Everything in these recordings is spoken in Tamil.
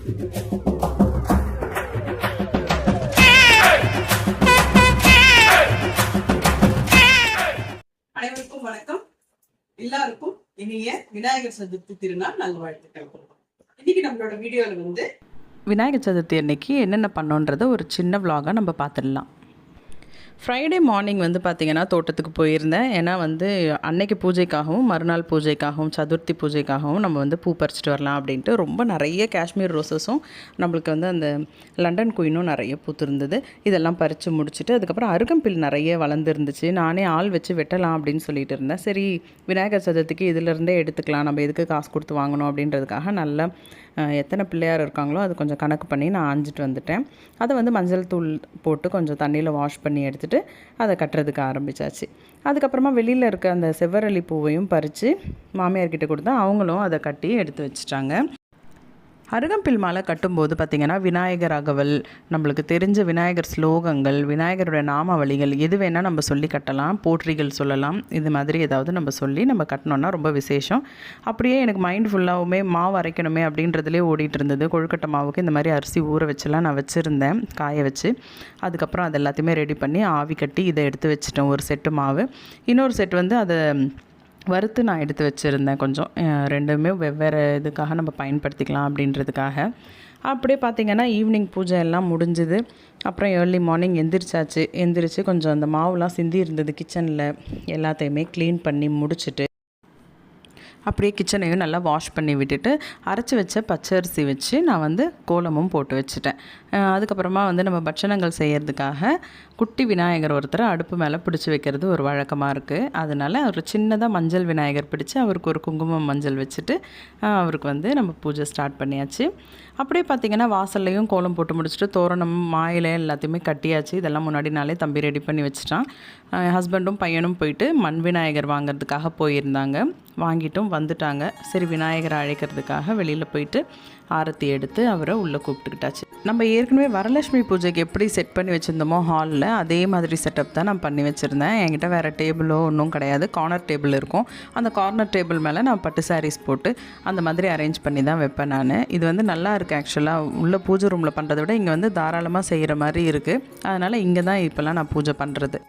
அனைவருக்கும் வணக்கம். எல்லாருக்கும் இனிய விநாயகர் சதுர்த்தி திருநாள் நல்வாழ்த்துக்கள். இன்னைக்கு நம்மளோட வீடியோவில் விநாயகர் சதுர்த்தி அன்னைக்கு என்னென்ன பண்ணோன்றதை ஒரு சின்ன விலாகாக நம்ம பார்த்துடலாம். ஃப்ரைடே மார்னிங் பார்த்திங்கன்னா தோட்டத்துக்கு போயிருந்தேன். ஏன்னா அன்னைக்கு பூஜைக்காகவும் மறுநாள் பூஜைக்காகவும் சதுர்த்தி பூஜைக்காகவும் நம்ம பூ பறிச்சிட்டு வரலாம் அப்படின்ட்டு ரொம்ப நிறைய காஷ்மீர் ரோசஸும் நம்மளுக்கு அந்த லண்டன் குயினும் நிறைய பூத்துருந்தது. இதெல்லாம் பறித்து முடிச்சுட்டு அதுக்கப்புறம் அருகம்பில் நிறைய வளர்ந்துருந்துச்சு. நானே ஆள் வச்சு வெட்டலாம் அப்படின்னு சொல்லிட்டு இருந்தேன். சரி, விநாயகர் சதுர்த்திக்கு இதிலேருந்தே எடுத்துக்கலாம், நம்ம எதுக்கு காசு கொடுத்து வாங்கணும் அப்படின்றதுக்காக நல்லா எத்தனை பிள்ளையார் இருக்காங்களோ அது கொஞ்சம் கணக்கு பண்ணி நான் ஆஞ்சிட்டு வந்துட்டேன். அதை மஞ்சள் தூள் போட்டு கொஞ்சம் தண்ணியில் வாஷ் பண்ணி எடுத்துகிட்டு அதை கட்டுறதுக்கு ஆரம்பித்தாச்சு. அதுக்கப்புறமா வெளியில் இருக்க அந்த செவ்வரளி பூவையும் பறித்து மாமியார்கிட்ட கொடுத்தா அவங்களும் அதை கட்டி எடுத்து வச்சுட்டாங்க. அருகம்பில் மாலை கட்டும்போது பார்த்திங்கன்னா விநாயகர் அகவல், நம்மளுக்கு தெரிஞ்ச விநாயகர் ஸ்லோகங்கள், விநாயகரோட நாமாவளிகள் எது வேணால் நம்ம சொல்லி கட்டலாம், போற்றிகள் சொல்லலாம். இது மாதிரி ஏதாவது நம்ம சொல்லி நம்ம கட்டினோன்னா ரொம்ப விசேஷம். அப்படியே எனக்கு மைண்ட் ஃபுல்லாகவுமே மாவு அரைக்கணுமே அப்படின்றதுலேயே ஓடிட்டு இருந்தது. கொழுக்கட்டை மாவுக்கு இந்த மாதிரி அரிசி ஊற வச்செல்லாம் நான் வச்சுருந்தேன் காய வச்சு. அதுக்கப்புறம் அது எல்லாத்தையுமே ரெடி பண்ணி ஆவி கட்டி இதை எடுத்து வச்சுட்டேன். ஒரு செட்டு மாவு, இன்னொரு செட் அதை வறுத்து நான் எடுத்து வச்சுருந்தேன். கொஞ்சம் ரெண்டுமே வெவ்வேறு இதுக்காக நம்ம பயன்படுத்திக்கலாம் அப்படின்றதுக்காக. அப்படியே பார்த்திங்கன்னா ஈவினிங் பூஜை எல்லாம் முடிஞ்சுது. அப்புறம் ஏர்லி மார்னிங் எந்திரிச்சு கொஞ்சம் அந்த மாவுலாம் சிந்தி இருந்தது கிச்சனில், எல்லாத்தையுமே க்ளீன் பண்ணி முடிச்சுட்டு அப்படியே கிச்சனையும் நல்லா வாஷ் பண்ணி விட்டுட்டு அரைச்சி வச்ச பச்சரிசி வச்சு நான் கோலமும் போட்டு வச்சுட்டேன். அதுக்கப்புறமா நம்ம பட்சணங்கள் செய்கிறதுக்காக குட்டி விநாயகர் ஒருத்தர் அடுப்பு மேலே பிடிச்சி வைக்கிறது ஒரு வழக்கமாக இருக்குது. அதனால் ஒரு சின்னதாக மஞ்சள் விநாயகர் பிடிச்சி அவருக்கு ஒரு குங்குமம் மஞ்சள் வச்சுட்டு அவருக்கு நம்ம பூஜை ஸ்டார்ட் பண்ணியாச்சு. அப்படியே பார்த்திங்கன்னா வாசல்லையும் கோலம் போட்டு முடிச்சுட்டு தோரணம் மாயிலை எல்லாத்தையுமே கட்டியாச்சு. இதெல்லாம் முன்னாடி நாளே தம்பி ரெடி பண்ணி வச்சுட்டான். ஹஸ்பண்டும் பையனும் போயிட்டு மண் விநாயகர் வாங்கிறதுக்காக போயிருந்தாங்க. வாங்கிட்டும் வந்துட்டாங்க. சரி, விநாயகரை அழைக்கிறதுக்காக வெளியில் போயிட்டு ஆரத்தி எடுத்து அவரை உள்ளே கூப்பிட்டுக்கிட்டாச்சு. நம்ம ஏற்கனவே வரலட்சுமி பூஜைக்கு எப்படி செட் பண்ணி வச்சுருந்தோமோ ஹாலில், அதே மாதிரி செட்டப் தான் நான் பண்ணி வச்சுருந்தேன். என்கிட்ட வேறு டேபிளோ ஒன்றும் கிடையாது. கார்னர் டேபிள் இருக்கும். அந்த கார்னர் டேபிள் மேலே நான் பட்டு சாரீஸ் போட்டு அந்த மாதிரி அரேஞ்ச் பண்ணி தான் வைப்பேன் நான். இது நல்லா இருக்குது. ஆக்சுவலாக உள்ள பூஜை ரூமில் பண்ணுறதை விட இங்கே தாராளமாக செய்கிற மாதிரி இருக்குது. அதனால் இங்கே தான் இப்போல்லாம் நான் பூஜை பண்ணுறது.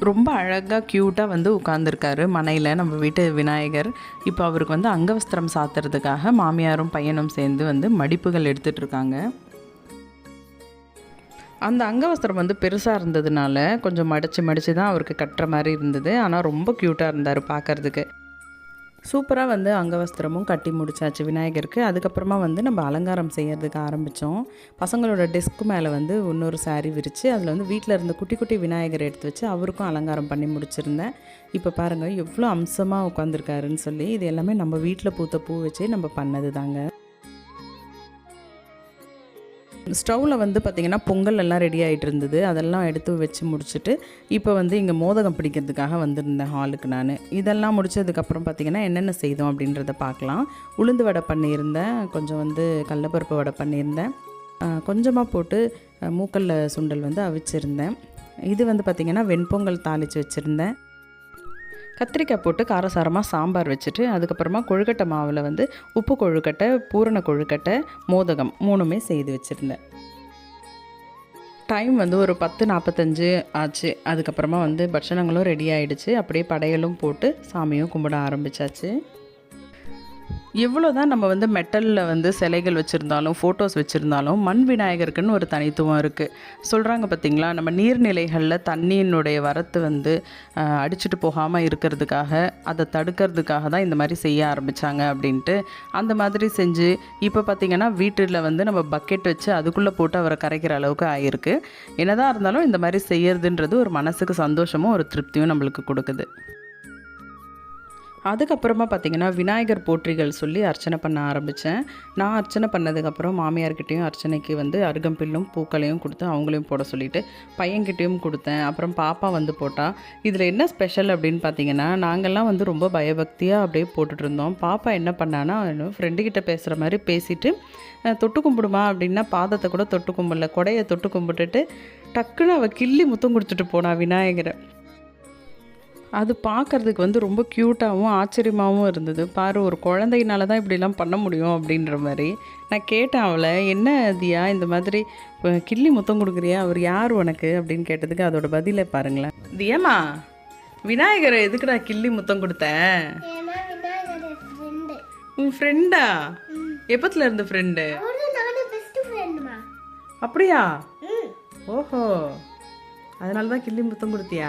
ரொம்ப அழகாக க்யூட்டாக உட்காந்துருக்காரு மனையில் நம்ம வீட்டு விநாயகர். இப்போ அவருக்கு அங்கவஸ்திரம் சாத்துறதுக்காக மாமியாரும் பையனும் சேர்ந்து மடிப்புகள் எடுத்துகிட்ருக்காங்க. அந்த அங்கவஸ்திரம் பெருசாக இருந்ததுனால கொஞ்சம் மடித்து தான் அவருக்கு கட்டுற மாதிரி இருந்தது. ஆனால் ரொம்ப க்யூட்டாக இருந்தார் பார்க்குறதுக்கு. சூப்பராக அங்கவஸ்திரமும் கட்டி முடிச்சாச்சு விநாயகருக்கு. அதுக்கப்புறமா நம்ம அலங்காரம் செய்கிறதுக்கு ஆரம்பித்தோம். பசங்களோட டெஸ்க்கு மேலே இன்னொரு சாரீ விரித்து அதில் வீட்டில் இருந்த குட்டி குட்டி விநாயகர் எடுத்து வச்சு அவருக்கும் அலங்காரம் பண்ணி முடிச்சிருந்தேன். இப்போ பாருங்கள் எவ்வளோ அம்சமாக உட்காந்துருக்காருன்னு சொல்லி. இது எல்லாமே நம்ம வீட்டில் பூத்த பூ வச்சு நம்ம பண்ணது தாங்க. ஸ்டவ்வில் பார்த்திங்கன்னா பொங்கல் எல்லாம் ரெடி ஆகிட்டு இருந்தது. அதெல்லாம் எடுத்து வச்சு முடிச்சுட்டு இப்போ இங்கே மோதகம் பிடிக்கிறதுக்காக வந்திருந்தேன் ஹாலுக்கு நான். இதெல்லாம் முடிச்சதுக்கப்புறம் பார்த்திங்கன்னா என்னென்ன செய்தோம் அப்படின்றத பார்க்கலாம். உளுந்து வடை பண்ணியிருந்தேன், கொஞ்சம் கடலப்பருப்பு வடை பண்ணியிருந்தேன், கொஞ்சமாக போட்டு மூக்கல்ல சுண்டல் அவிச்சிருந்தேன். இது பார்த்திங்கன்னா வெண்பொங்கல் தாளித்து வச்சுருந்தேன். கத்திரிக்காய் போட்டு காரசாரமாக சாம்பார் வச்சுட்டு அதுக்கப்புறமா கொழுக்கட்டை மாவில் உப்பு கொழுக்கட்டை, பூரண கொழுக்கட்டை, மோதகம் 3மே செய்து வச்சுருந்தேன். டைம் ஒரு 10:45 ஆச்சு. அதுக்கப்புறமா பட்சணங்களும் ரெடி ஆகிடுச்சு. அப்படியே படையலும் போட்டு சாமியும் கும்பிட ஆரம்பித்தாச்சு. எவ்வளோ தான் நம்ம மெட்டலில் சிலைகள் வச்சுருந்தாலும் ஃபோட்டோஸ் வச்சுருந்தாலும் மண் விநாயகருக்குன்னு ஒரு தனித்துவம் இருக்குது. சொல்கிறாங்க பார்த்திங்களா, நம்ம நீர்நிலைகளில் தண்ணியினுடைய வரத்து அடிச்சுட்டு போகாமல் இருக்கிறதுக்காக, அதை தடுக்கிறதுக்காக தான் இந்த மாதிரி செய்ய ஆரம்பித்தாங்க அப்படின்ட்டு. அந்த மாதிரி செஞ்சு இப்போ பார்த்திங்கன்னா வீட்டில் நம்ம பக்கெட் வச்சு அதுக்குள்ளே போட்டு அவரை கரைக்கிற அளவுக்கு ஆகிருக்கு. என்னதான் இருந்தாலும் இந்த மாதிரி செய்யறதுன்றது ஒரு மனசுக்கு சந்தோஷமும் ஒரு திருப்தியும் நம்மளுக்கு கொடுக்குது. அதுக்கப்புறமா பார்த்திங்கன்னா விநாயகர் போற்றிகள் சொல்லி அர்ச்சனை பண்ண ஆரம்பித்தேன். நான் அர்ச்சனை பண்ணதுக்கப்புறம் மாமியார்கிட்டையும் அர்ச்சனைக்கு அருகம்பில்லும் பூக்களையும் கொடுத்து அவங்களையும் போட சொல்லிவிட்டு பையன்கிட்டையும் கொடுத்தேன். அப்புறம் பாப்பா போட்டால். இதில் என்ன ஸ்பெஷல் அப்படின்னு பார்த்திங்கன்னா, நாங்கள்லாம் ரொம்ப பயபக்தியாக அப்படியே போட்டுட்ருந்தோம். பாப்பா என்ன பண்ணான்னா ஃப்ரெண்டுக்கிட்ட பேசுகிற மாதிரி பேசிவிட்டு தொட்டு கும்பிடுமா அப்படின்னா பாதத்தை கூட தொட்டு கும்பிடல, கொடையை தொட்டு கும்பிட்டுட்டு டக்குன்னு அவள் கிள்ளி முத்தம் கொடுத்துட்டு போனா விநாயகரை. அது பார்க்கறதுக்கு வந்து ரொம்ப க்யூட்டாகவும் ஆச்சரியமாகவும் இருந்தது. பாரு ஒரு குழந்தையினால தான் இப்படிலாம் பண்ண முடியும் அப்படின்ற மாதிரி. நான் கேட்டேன் அவளை, என்ன தியா இந்த மாதிரி கிள்ளி முத்தம் கொடுக்குறியா, அவர் யார் உனக்கு அப்படின்னு கேட்டதுக்கு அதோட பதிலை பாருங்களேன். தியாமா, விநாயகரை எதுக்குடா கிள்ளி முத்தம் கொடுத்த? உன் ஃப்ரெண்டா? எப்பத்துல இருந்து ஃப்ரெண்டு? அப்படியா? ஓஹோ, அதனால தான் கிள்ளி முத்தம் கொடுத்தியா?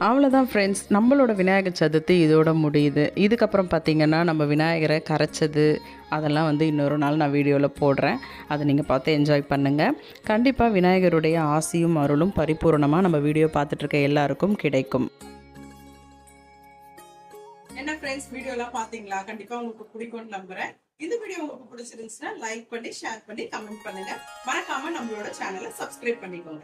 அவ்வளோதான் ஃப்ரெண்ட்ஸ், நம்மளோட விநாயகர் சதுர்த்தி இதோட முடியுது. இதுக்கப்புறம் பார்த்திங்கன்னா நம்ம விநாயகரை கரைச்சது அதெல்லாம் வந்து இன்னொரு நாள் நான் வீடியோவில் போடுறேன். அதை நீங்கள் பார்த்து என்ஜாய் பண்ணுங்கள். கண்டிப்பாக விநாயகருடைய ஆசியும் அருளும் பரிபூர்ணமாக நம்ம வீடியோ பார்த்துட்ருக்க எல்லாருக்கும் கிடைக்கும். என்ன ஃப்ரெண்ட்ஸ், வீடியோலாம் பார்த்தீங்களா? கண்டிப்பாக உங்களுக்கு பிடிக்கும்னு நம்புகிறேன். இந்த வீடியோ உங்களுக்கு பிடிச்சிருந்துச்சுன்னா லைக் பண்ணி, ஷேர் பண்ணி, கமெண்ட் பண்ணுங்கள். மறக்காமல் நம்மளோட சேனலை சப்ஸ்கிரைப் பண்ணிக்கோங்க.